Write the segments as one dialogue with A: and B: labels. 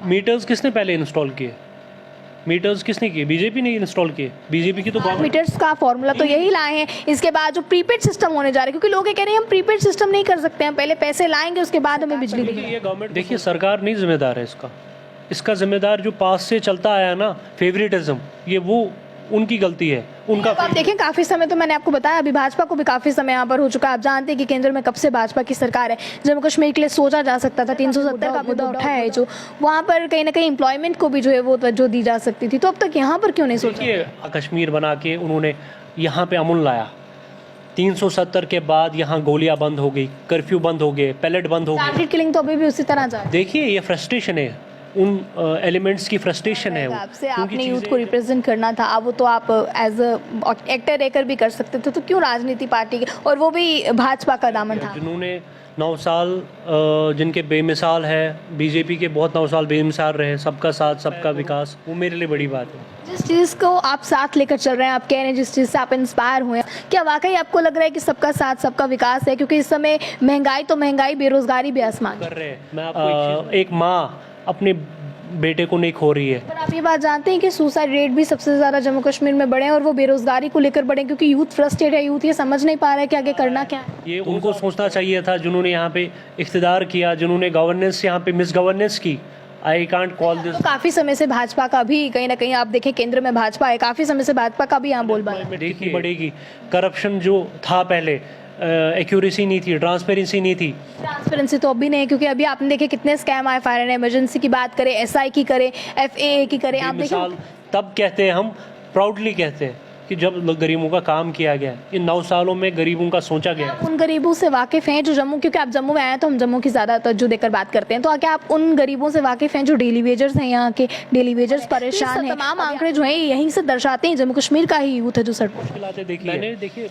A: Metres किसने पहले install किए? मीटर्स किसने किए? बीजेपी ने इंस्टॉल किए। बीजेपी की तो
B: मीटर्स का फॉर्मूला तो यही लाए हैं। इसके बाद जो प्रीपेड सिस्टम होने जा रहे हैं, क्योंकि लोग ये कह रहे हैं हम प्रीपेड सिस्टम नहीं कर सकते हैं, पहले पैसे लाएंगे उसके बाद हमें बिजली देंगे।
A: ये गवर्नमेंट, देखिए सरकार नहीं जिम्मेदार है इसका जिम्मेदार जो पास से चलता आया ना फेवरेटिज्म, ये वो उनकी गलती है उनका।
B: आप देखें काफी समय, तो मैंने आपको बताया अभी भाजपा को भी काफी समय यहाँ पर हो चुका है। आप जानते हैं कि केंद्र में कब से भाजपा की सरकार है। जम्मू कश्मीर के लिए सोचा जा सकता था, 370 का मुद्दा उठाया है जो, वहाँ पर कहीं ना कहीं एम्प्लॉयमेंट को भी जो है वो तवज्जो दी जा सकती थी। तो अब तक यहाँ पर क्यों नहीं सोचा?
A: देखिए कश्मीर बना के उन्होंने यहाँ पे अमन लाया। 370 के बाद यहाँ गोलियां बंद हो गई, कर्फ्यू बंद हो गए, पैलेट बंद हो गए।
B: टारगेट किलिंग तो अभी भी उसी तरह जा रही है।
A: देखिए ये फ्रस्ट्रेशन है, उन एलिमेंट्स की फ्रस्ट्रेशन है।
B: आपसे आपने यूथ को रिप्रेजेंट करना था, अब वो तो आप एज एक्टर रहकर भी कर सकते थे, तो क्यों राजनीति पार्टी के, और वो भी भाजपा का दामन था?
A: जिन्होंने 9 साल जिनके बेमिसाल है, बीजेपी के बहुत 9 साल बेमिसाल रहे, सबका साथ सबका विकास, वो मेरे लिए बड़ी बात है।
B: जिस चीज़ को आप साथ लेकर चल रहे हैं, आप कह रहे हैं जिस चीज़ से आप इंस्पायर हुए, क्या वाकई आपको लग रहा है कि सबका साथ सबका विकास है? क्योंकि इस समय महंगाई तो महंगाई, बेरोजगारी भी आसमान
A: कर रहे हैं। मैं आपको एक माँ अपने बेटे को नहीं खो रही है।
B: पर आप ये बात जानते हैं कि सुसाइड रेट भी सबसे ज़्यादा जम्मू कश्मीर में बढ़े हैं, और वो बेरोजगारी को लेकर बढ़े, क्योंकि यूथ फ्रस्ट्रेटेड है, यूथ ये समझ नहीं पा रहा है कि आगे करना क्या है।
A: ये उनको सोचना चाहिए था जिन्होंने यहाँ पे इख्तिदार किया, जिन्होंने गवर्नेंस यहाँ पे मिस गवर्नेंस की। I can't call this.
B: तो काफी समय से भाजपा का भी कहीं ना कहीं आप देखें केंद्र में भाजपा है, काफी समय से भाजपा का भी यहाँ बोलबाला है।
A: देखिए बढ़ेगी। करप्शन जो था पहले, एक्यूरेसी नहीं थी, ट्रांसपेरेंसी नहीं थी।
B: ट्रांसपेरेंसी तो अभी नहीं है, क्योंकि अभी आपने देखे कितने स्कैम आए। फायर एंड इमरजेंसी की बात करें, एसआई की करें, एफएए की करें, आप देखिए।
A: मिसाल तब कहते हैं, हम प्राउडली कहते हैं कि जब गरीबों का काम किया गया। इन 9 सालों में गरीबों का सोचा गया।
B: उन गरीबों से वाकिफ हैं जो जम्मू, क्योंकि आप जम्मू में आए हैं तो हम जम्मू की ज़्यादा तवज्जो देकर बात करते हैं, तो क्या आप उन गरीबों से वाकिफ हैं जो डेली वेजर्स हैं, यहाँ के डेली वेजर्स परेशान हैं? तमाम आंकड़े जो हैं यहीं से दर्शाते हैं जम्मू कश्मीर का ही यूथ है जो सड़कों।
A: देखिए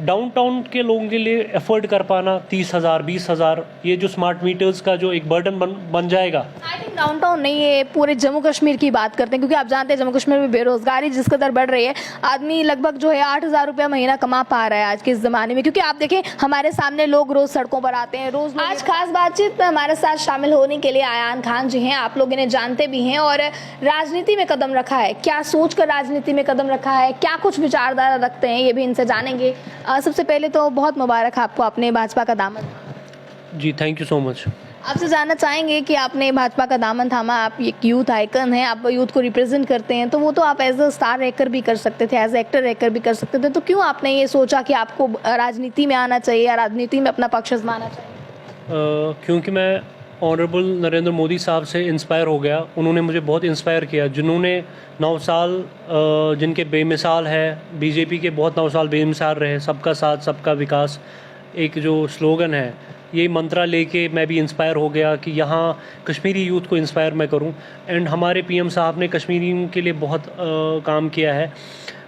A: डाउनटाउन के लोगों के लिए एफर्ट कर पाना 30,000 20,000, ये जो स्मार्ट मीटर्स का जो एक बर्डन बन जाएगा।
B: आई थिंक डाउनटाउन नहीं है, पूरे जम्मू कश्मीर की बात करते हैं, क्योंकि आप जानते हैं जम्मू कश्मीर में बेरोजगारी जिस कदर बढ़ रही है, आदमी लगभग जो है 8,000 रुपया महीना कमा पा रहा है आज के इस जमाने में। क्योंकि आप देखें हमारे सामने लोग रोज सड़कों पर आते हैं, रोज। आज खास बातचीत में हमारे साथ शामिल होने के लिए आयान खान जी हैं, आप लोग इन्हें जानते भी हैं, और राजनीति में कदम रखा है। क्या सोच कर राजनीति में कदम रखा है, क्या कुछ विचारधारा रखते हैं, ये भी इनसे जानेंगे। सबसे पहले तो बहुत मुबारक आपको, आपने भाजपा का दामन।
A: जी थैंक यू सो मच।
B: आपसे जानना चाहेंगे कि आपने भाजपा का दामन थामा, आप एक यूथ आइकन हैं, आप यूथ को रिप्रेजेंट करते हैं, तो वो तो आप एज अ स्टार रहकर भी कर सकते थे, एज एक्टर रहकर भी कर सकते थे, तो क्यों आपने ये सोचा कि आपको राजनीति में आना चाहिए या राजनीति में अपना पक्ष आजमाना चाहिए?
A: क्योंकि मैं ऑनरेबल नरेंद्र मोदी साहब से इंस्पायर हो गया। उन्होंने मुझे बहुत इंस्पायर किया। जिन्होंने 9 साल जिनके बेमिसाल है, बीजेपी के बहुत 9 साल बेमिसाल रहे, सबका साथ सबका विकास, एक जो स्लोगन है, ये मंत्रा लेके मैं भी इंस्पायर हो गया कि यहाँ कश्मीरी यूथ को इंस्पायर मैं करूँ। एंड हमारे पीएम साहब ने कश्मीरियों के लिए बहुत काम किया है,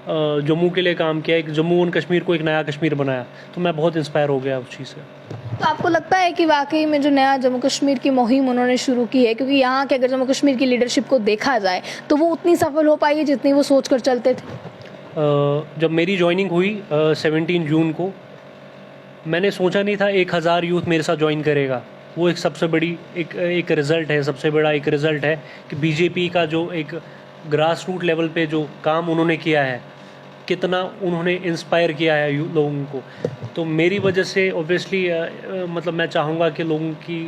A: जम्मू के लिए काम किया, एक जम्मू एंड कश्मीर को एक नया कश्मीर बनाया, तो मैं बहुत इंस्पायर हो गया उस चीज़ से।
B: तो आपको लगता है कि वाकई में जो नया जम्मू कश्मीर की मुहिम उन्होंने शुरू की है, क्योंकि यहाँ के अगर जम्मू कश्मीर की लीडरशिप को देखा जाए तो वो उतनी सफल हो पाई है जितनी वो सोच कर चलते थे?
A: जब मेरी ज्वाइनिंग हुई 17 जून को, मैंने सोचा नहीं था 1000 यूथ मेरे साथ ज्वाइन करेगा। वो एक सबसे बड़ी एक रिज़ल्ट है, सबसे बड़ा एक रिज़ल्ट है कि बीजेपी का जो एक ग्रास रूट लेवल पे जो काम उन्होंने किया है, कितना उन्होंने इंस्पायर किया है लोगों को। तो मेरी वजह से ऑब्वियसली मतलब मैं चाहूँगा कि लोगों की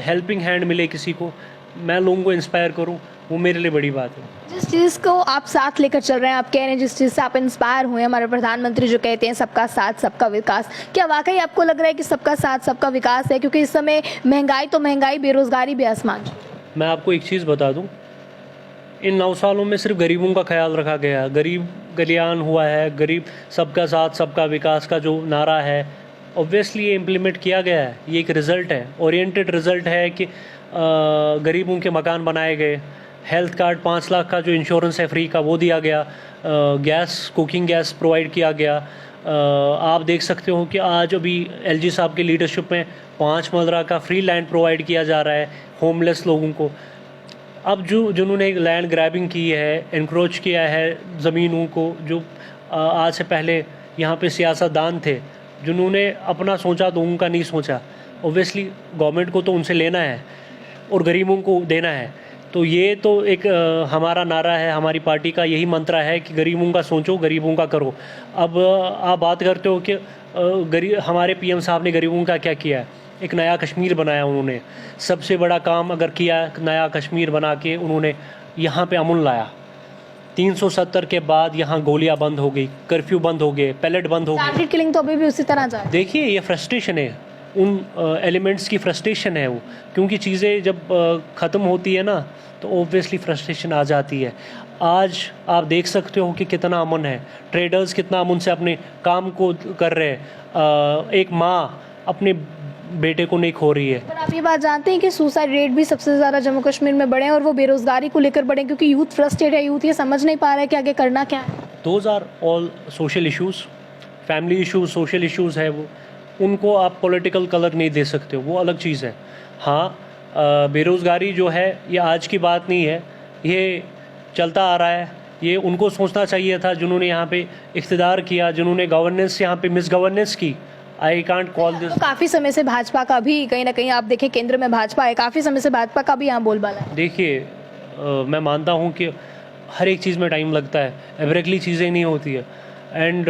A: हेल्पिंग हैंड मिले, किसी को मैं लोगों को इंस्पायर करूँ, वो मेरे लिए बड़ी बात है।
B: जिस चीज़ को आप साथ लेकर चल रहे हैं, आप कह रहे हैं जिस चीज़ से आप इंस्पायर हुए, हमारे प्रधानमंत्री जो कहते हैं सबका साथ सबका विकास, क्या वाकई आपको लग रहा है कि सबका साथ सबका विकास है? क्योंकि इस समय महंगाई तो महंगाई, बेरोजगारी भी आसमान।
A: मैं आपको एक चीज़ बता दूं, इन 9 सालों में सिर्फ गरीबों का ख्याल रखा गया, गरीब कल्याण हुआ है, गरीब सबका साथ सबका विकास का जो नारा है ऑब्वियसली ये इम्प्लीमेंट किया गया है। ये एक रिज़ल्ट है, ओरिएंटेड रिज़ल्ट है कि गरीबों के मकान बनाए गए, हेल्थ कार्ड 5 लाख का जो इंश्योरेंस है फ्री का वो दिया गया, गैस कुकिंग गैस प्रोवाइड किया गया। आप देख सकते हो कि आज अभी एलजी साहब की लीडरशिप में 5 मरला का फ्री लैंड प्रोवाइड किया जा रहा है होमलेस लोगों को। अब जिन्होंने लैंड ग्रैबिंग की है, एनक्रोच किया है ज़मीनों को, जो आज से पहले यहाँ पे सियासतदान थे जिन्होंने अपना सोचा तो उनका नहीं सोचा। ओबियसली गवर्नमेंट को तो उनसे लेना है और गरीबों को देना है, तो ये तो एक हमारा नारा है, हमारी पार्टी का यही मंत्र है कि गरीबों का सोचो, गरीबों का करो। अब आप बात करते हो कि हमारे पीएम साहब ने गरीबों का क्या किया है। एक नया कश्मीर बनाया उन्होंने, सबसे बड़ा काम अगर किया, नया कश्मीर बना के उन्होंने यहाँ पे अमन लाया। 370 के बाद यहाँ गोलियाँ बंद हो गई, कर्फ्यू बंद हो गए, पैलेट बंद हो गए।
B: टारगेट किलिंग तो अभी भी उसी तरह जा रही है।
A: देखिए ये फ्रस्ट्रेशन है, उन एलिमेंट्स की फ्रस्ट्रेशन है वो, क्योंकि चीज़ें जब ख़त्म होती है ना तो ओब्वियसली फ्रस्ट्रेशन आ जाती है। आज आप देख सकते हो कि कितना अमन है, ट्रेडर्स कितना अमन से अपने काम को कर रहे हैं। एक माँ अपने बेटे को नहीं खो रही है।
B: पर आप ये बात जानते हैं कि सुसाइड रेट भी सबसे ज़्यादा जम्मू कश्मीर में बढ़े हैं और वो बेरोजगारी को लेकर बढ़े, क्योंकि यूथ फ्रस्ट्रेटेड है, यूथ ये समझ नहीं पा रहा है कि आगे करना क्या है।
A: Those are all social issues, family issues, social issues है वो, उनको आप पॉलिटिकल कलर नहीं दे सकते हो, वो अलग चीज़ है। हाँ, बेरोज़गारी जो है ये आज की बात नहीं है, ये चलता आ रहा है। ये उनको सोचना चाहिए था जिन्होंने यहाँ पे इख्तिदार किया, जिन्होंने गवर्नेंस यहाँ पे मिस गवर्नेंस की। I can't call this.
B: तो काफ़ी समय से भाजपा का भी कहीं ना कहीं आप देखें केंद्र में भाजपा है, काफ़ी समय से भाजपा का भी यहाँ बोलबाला है।
A: देखिए मैं मानता हूँ कि हर एक चीज़ में टाइम लगता है, एवरेकली चीज़ें नहीं होती है। एंड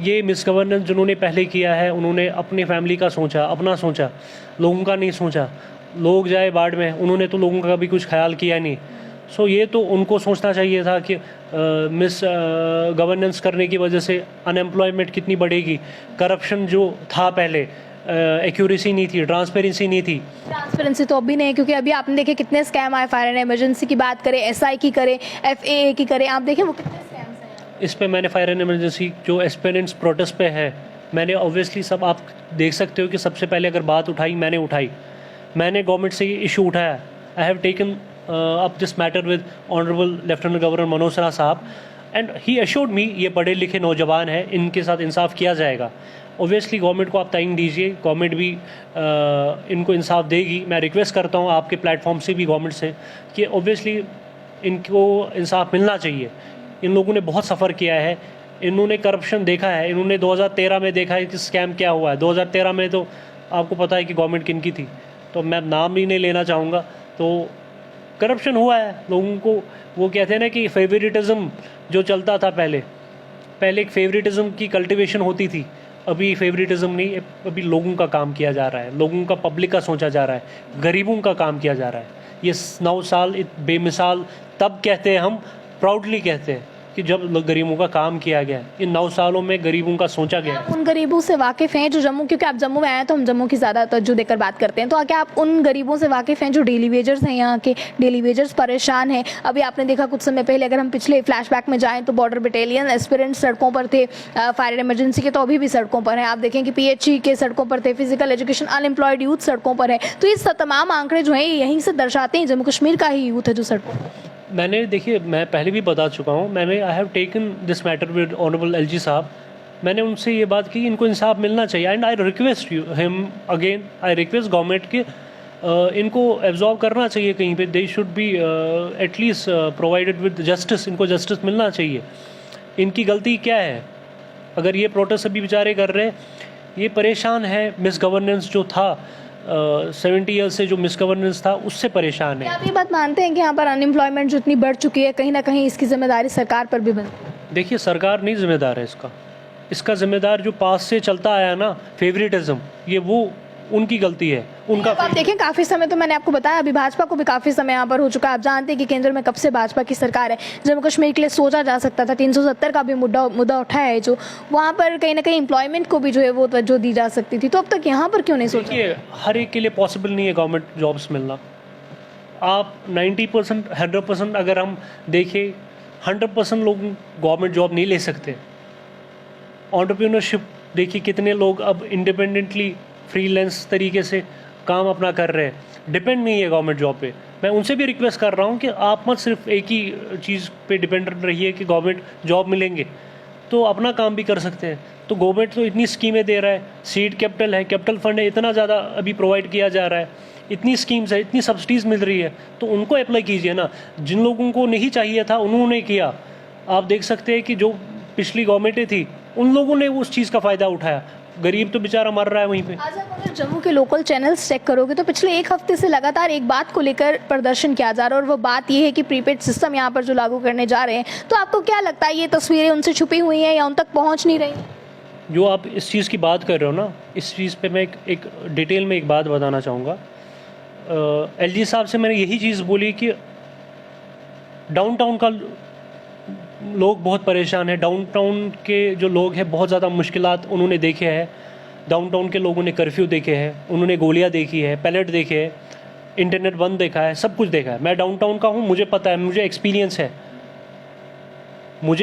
A: ये मिस गवर्नेंस जिन्होंने पहले किया है, उन्होंने अपने फैमिली का सोचा, अपना सोचा, लोगों का नहीं सोचा। लोग जाए बाढ़ में, उन्होंने तो लोगों का कभी कुछ ख्याल किया नहीं। सो ये तो उनको सोचना चाहिए था कि मिस गवर्नेंस करने की वजह से अनएम्प्लॉयमेंट कितनी बढ़ेगी, करप्शन जो था पहले, एक्यूरेसी नहीं थी, ट्रांसपेरेंसी नहीं थी।
B: ट्रांसपेरेंसी तो अभी नहीं है, क्योंकि अभी आपने देखे कितने स्कैम आए। फायर एंड इमरजेंसी की बात करें, एसआई की करें, एफएए की करें, आप देखें वो कितने स्कैम्स हैं।
A: इस पे मैंने फायर एंड इमरजेंसी जो एस्पिरेंट्स प्रोटेस्ट पे है, मैंने ऑब्वियसली सब आप देख सकते हो कि सबसे पहले अगर बात उठाई, मैंने गवर्नमेंट से ये इशू उठाया। I have taken up this matter with honourable lieutenant governor Manoj Sinha साहब, एंड ही एश्योर्ड मी ये पढ़े लिखे नौजवान हैं, इनके साथ इंसाफ किया जाएगा। ऑब्वियसली गवर्नमेंट को आप टाइम दीजिए, गवर्नमेंट भी इनको इंसाफ देगी। मैं रिक्वेस्ट करता हूँ आपके प्लेटफॉर्म से भी गवर्नमेंट से कि ऑब्वियसली इनको इंसाफ मिलना चाहिए। इन लोगों ने बहुत सफ़र किया है, इन्होंने करप्शन देखा है, इन्होंने 2013 में देखा है कि स्कैम क्या हुआ है। 2013 में तो आपको पता है कि गवर्नमेंट किनकी थी, तो मैं नाम ही नहीं लेना चाहूँगा। तो करप्शन हुआ है, लोगों को वो कहते हैं ना कि फेवरेटिज्म जो चलता था पहले एक फेवरेटिज्म की कल्टीवेशन होती थी। अभी फेवरेटिज्म नहीं, अभी लोगों का काम किया जा रहा है, लोगों का, पब्लिक का सोचा जा रहा है, गरीबों का काम किया जा रहा है। ये 9 साल बेमिसाल तब कहते हैं, हम प्राउडली कहते हैं कि जब गरीबों का काम किया गया। इन 9 सालों में गरीबों का सोचा गया।
B: उन गरीबों से वाकिफ़ हैं जो जम्मू, क्योंकि आप जम्मू में आए हैं तो हम जम्मू की ज़्यादा तवज्जो देकर बात करते हैं, तो क्या आप उन गरीबों से वाकिफ़ हैं जो डेली वेजर्स हैं, यहाँ के डेली वेजर्स परेशान हैं। अभी आपने देखा कुछ समय पहले, अगर हम पिछले फ्लैशबैक में जाएँ तो बॉर्डर बटालियन एस्पिरेंट्स सड़कों पर थे, फायर इमरजेंसी के तो अभी भी सड़कों पर हैं। आप देखें कि PHE के सड़कों पर थे, फिजिकल एजुकेशन अनएम्प्लॉयड यूथ सड़कों पर है। तो ये तमाम आंकड़े जो हैं यहीं से दर्शाते हैं जम्मू कश्मीर का ही यूथ है जो सड़कों पर।
A: मैंने, देखिए मैं पहले भी बता चुका हूँ, मैंने I have taken this matter with honourable LG साहब। मैंने उनसे ये बात की, इनको इंसाफ मिलना चाहिए। And I request him again, I request government के इनको एब्जॉर्व करना चाहिए कहीं पे। They should be at least provided with justice, इनको जस्टिस मिलना चाहिए। इनकी गलती क्या है? अगर ये प्रोटेस्ट अभी बेचारे कर रहे हैं, ये परेशान है, मिस गवर्नेंस जो था 70 ईयर्स से जो मिस गवर्नेंस था उससे परेशान है।
B: आप ये बात मानते हैं कि यहाँ पर अनएम्प्लॉयमेंट जो इतनी बढ़ चुकी है, कहीं ना कहीं इसकी जिम्मेदारी सरकार पर भी बनती है?
A: देखिए सरकार नहीं जिम्मेदार है इसका जिम्मेदार जो पास से चलता आया ना फेवरेटिज्म, ये वो उनकी गलती है, उनका।
B: आप देखें काफ़ी समय, तो मैंने आपको बताया अभी भाजपा को भी काफ़ी समय यहाँ पर हो चुका है। आप जानते हैं कि केंद्र में कब से भाजपा की सरकार है। जम्मू कश्मीर के लिए सोचा जा सकता था, 370 का भी मुद्दा उठाया है, जो वहाँ पर कहीं ना कहीं एम्प्लॉयमेंट को भी जो है वो तवज्जो दी जा सकती थी। तो अब तक यहाँ पर क्यों नहीं सोचा?
A: देखिए हर एक के लिए पॉसिबल नहीं है गवर्नमेंट जॉब्स मिलना। आप 90%, 100% अगर हम देखें, 100% लोग गवर्नमेंट जॉब नहीं ले सकते। एंटरप्रेन्योरशिप देखिए, कितने लोग अब इंडिपेंडेंटली फ्रीलांस तरीके से काम अपना कर रहे हैं, डिपेंड नहीं है गवर्नमेंट जॉब पे। मैं उनसे भी रिक्वेस्ट कर रहा हूँ कि आप मत सिर्फ एक ही चीज़ पे डिपेंडेंट रहिए कि गवर्नमेंट जॉब मिलेंगे, तो अपना काम भी कर सकते हैं। तो गवर्नमेंट तो इतनी स्कीमें दे रहा है, सीड कैपिटल है, कैपिटल फंड है, इतना ज़्यादा अभी प्रोवाइड किया जा रहा है, इतनी स्कीम्स है, इतनी सब्सिडीज़ मिल रही है, तो उनको अप्लाई कीजिए ना। जिन लोगों को नहीं चाहिए था उन्होंने किया। आप देख सकते हैं कि जो पिछली गवर्नमेंटें थी उन लोगों ने उस चीज़ का फ़ायदा उठाया। गरीब तो बेचारा मर रहा है वहीं पे।
B: आज आप अगर जम्मू के लोकल चैनल्स चेक करोगे तो पिछले एक हफ्ते से लगातार एक बात को लेकर प्रदर्शन किया जा रहा है और वो बात ये है कि प्रीपेड सिस्टम यहाँ पर जो लागू करने जा रहे हैं। तो आपको क्या लगता है ये तस्वीरें उनसे छुपी हुई हैं या उन तक पहुँच नहीं रही?
A: जो आप इस चीज़ की बात कर रहे हो ना, इस चीज़ पे मैं एक डिटेल में एक बात बताना चाहूँगा। एलजी साहब से मैंने यही चीज़ बोली कि डाउनटाउन का लोग बहुत परेशान है। डाउनटाउन के जो लोग हैं बहुत ज़्यादा मुश्किलात उन्होंने देखे हैं। डाउनटाउन के लोगों ने कर्फ्यू देखे हैं, उन्होंने गोलियां देखी है, पैलेट देखे हैं, इंटरनेट बंद देखा है, सब कुछ देखा है। मैं डाउनटाउन का हूँ, मुझे पता है, मुझे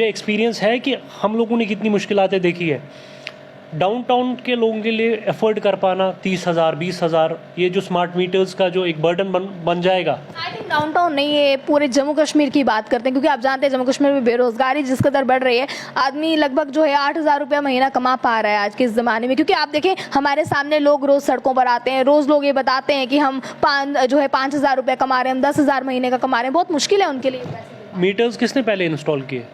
A: एक्सपीरियंस है कि हम लोगों ने कितनी मुश्किलातें देखी है। डाउनटाउन के लोगों के लिए एफर्ट कर पाना 30,000 20,000 ये जो स्मार्ट मीटर्स का जो एक बर्डन बन जाएगा।
B: आई थिंक डाउनटाउन नहीं है, पूरे जम्मू कश्मीर की बात करते हैं क्योंकि आप जानते हैं जम्मू कश्मीर में बेरोजगारी जिस कदर बढ़ रही है। आदमी लगभग जो है 8,000 रुपया महीना कमा पा रहा है आज के इस ज़माने में। क्योंकि आप देखें हमारे सामने लोग रोज़ सड़कों पर आते हैं, रोज़ लोग ये बताते हैं कि हम 5,000 रुपया कमा रहे हैं, हम 10,000 महीने का कमा रहे हैं। बहुत मुश्किल है उनके लिए।
A: मीटर्स किसने पहले इंस्टॉल किए?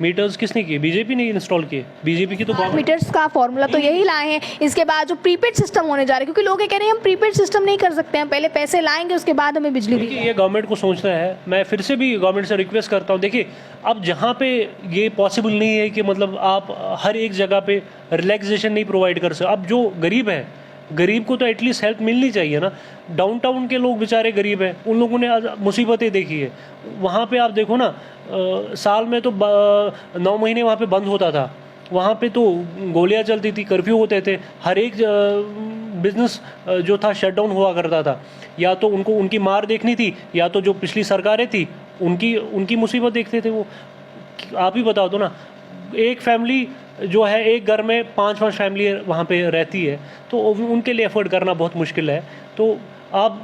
A: मीटर्स किसने किए? बीजेपी ने इंस्टॉल किए। बीजेपी की तो
B: मीटर्स का फॉर्मूला तो यही लाए हैं। इसके बाद जो प्रीपेड सिस्टम होने जा रहा है, क्योंकि लोग ये कह रहे हैं हम प्रीपेड सिस्टम नहीं कर सकते हैं, पहले पैसे लाएंगे उसके बाद हमें बिजली दी।
A: ये गवर्नमेंट को सोचना है। मैं फिर से भी गवर्नमेंट से रिक्वेस्ट करता हूँ, देखिए अब जहाँ पे ये पॉसिबल नहीं है कि मतलब आप हर एक जगह पे रिलैक्सेशन नहीं प्रोवाइड कर सकते। अब जो गरीब है, गरीब को तो एटलीस्ट हेल्प मिलनी चाहिए ना। डाउनटाउन के लोग बेचारे गरीब हैं, उन लोगों ने मुसीबतें देखी है। वहाँ पे आप देखो ना, साल में तो 9 महीने वहाँ पे बंद होता था, वहाँ पे तो गोलियाँ चलती थी, कर्फ्यू होते थे, हर एक बिजनेस जो था शटडाउन हुआ करता था। या तो उनको उनकी मार देखनी थी, या तो जो पिछली सरकारें थी उनकी मुसीबत देखते थे वो। आप ही बता दो ना, एक फैमिली जो है, एक घर में 5-5 फैमिली वहाँ पे रहती है, तो उनके लिए अफोर्ड करना बहुत मुश्किल है। तो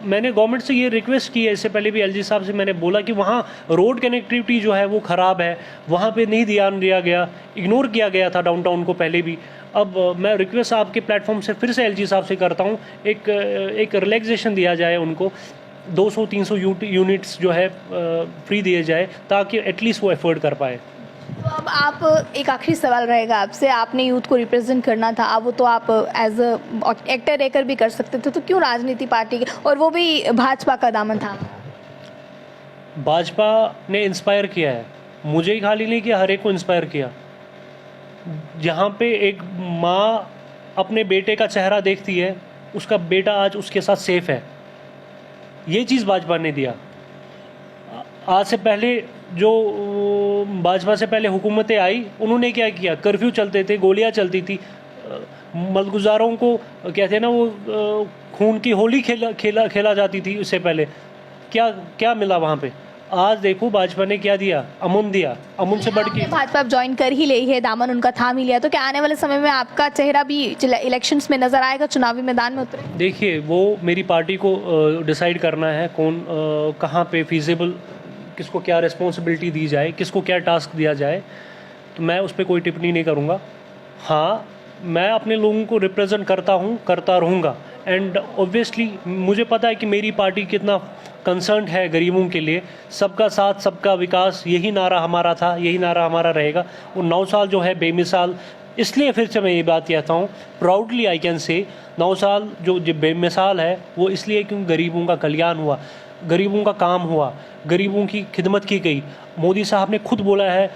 A: मैंने गवर्नमेंट से ये रिक्वेस्ट की है, इससे पहले भी एलजी साहब से मैंने बोला कि वहाँ रोड कनेक्टिविटी जो है वो ख़राब है, वहाँ पे नहीं ध्यान दिया गया, इग्नोर किया गया था डाउनटाउन को पहले भी। अब मैं रिक्वेस्ट आपके प्लेटफॉर्म से फिर से एलजी साहब से करता हूँ, एक रिलैक्सेशन दिया जाए उनको, 200-300 यूनिट्स जो है फ्री दिए जाए ताकि एटलीस्ट वो एफोर्ड कर पाए।
B: तो अब आप, एक आखिरी सवाल रहेगा आपसे, आपने यूथ को रिप्रेजेंट करना था, अब वो तो आप एज अ एक्टर रहकर भी कर सकते थे, तो क्यों राजनीति पार्टी के, और वो भी भाजपा का दामन था?
A: भाजपा ने इंस्पायर किया है, मुझे ही खाली नहीं किया, हर एक को इंस्पायर किया। जहाँ पे एक माँ अपने बेटे का चेहरा देखती है, उसका बेटा आज उसके साथ सेफ है, ये चीज़ भाजपा ने दिया। आज से पहले जो भाजपा से पहले हुकूमतें आई, उन्होंने क्या किया? कर्फ्यू चलते थे, गोलियां चलती थी, मलगुजारों को कहते हैं ना वो खून की होली खेला जाती थी। उससे पहले क्या मिला वहाँ पे? आज देखो भाजपा ने क्या दिया, अमन दिया, अमन से बढ़ के।
B: भाजपा ज्वाइन कर ही ली है, दामन उनका थाम ही लिया, तो क्या आने वाले समय में आपका चेहरा भी इलेक्शंस में नजर आएगा, चुनावी मैदान में उतरे?
A: देखिए वो मेरी पार्टी को डिसाइड करना है कौन कहाँ पे फीजिबल, किसको क्या रिस्पॉन्सिबिलिटी दी जाए, किसको क्या टास्क दिया जाए, तो मैं उस पर कोई टिप्पणी नहीं करूँगा। हाँ, मैं अपने लोगों को रिप्रेजेंट करता हूँ, करता रहूँगा। एंड ऑब्वियसली मुझे पता है कि मेरी पार्टी कितना कंसर्न है गरीबों के लिए। सबका साथ सबका विकास, यही नारा हमारा था, यही नारा हमारा रहेगा। वो 9 साल जो है बेमिसाल, इसलिए फिर से मैं ये बात कहता हूँ, प्राउडली आई कैन से 9 साल जो बेमिसाल है वो इसलिए क्योंकि गरीबों का कल्याण हुआ, गरीबों का काम हुआ, गरीबों की खिदमत की गई। मोदी साहब ने खुद बोला है,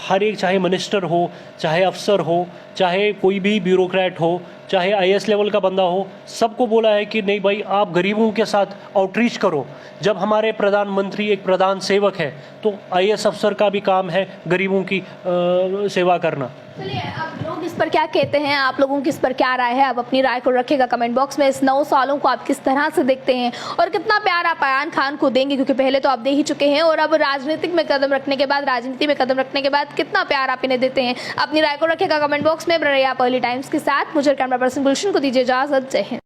A: हर एक, चाहे मिनिस्टर हो, चाहे अफसर हो, चाहे कोई भी ब्यूरोक्रेट हो, चाहे आईएएस लेवल का बंदा हो, सबको बोला है कि नहीं भाई आप गरीबों के साथ आउटरीच करो। जब हमारे प्रधानमंत्री एक प्रधान सेवक है तो आईएएस अफसर का भी काम है गरीबों की सेवा करना।
B: चलिए, अब लोग इस पर क्या कहते हैं, आप लोगों की इस पर क्या राय है, आप अपनी राय को रखिएगा कमेंट बॉक्स में। इस 9 सालों को आप किस तरह से देखते हैं और कितना प्यार आप अयान खान को देंगे, क्योंकि पहले तो आप दे ही चुके हैं, और अब राजनीति में कदम रखने के बाद कितना प्यार आप इन्हें देते हैं। अपनी राय को रखिएगा कमेंट बॉक्स में। आप अर्ली टाइम्स के साथ, मुझे कैमरा पर्सन गुलशन को दीजिए इजाजत। जय हिंद।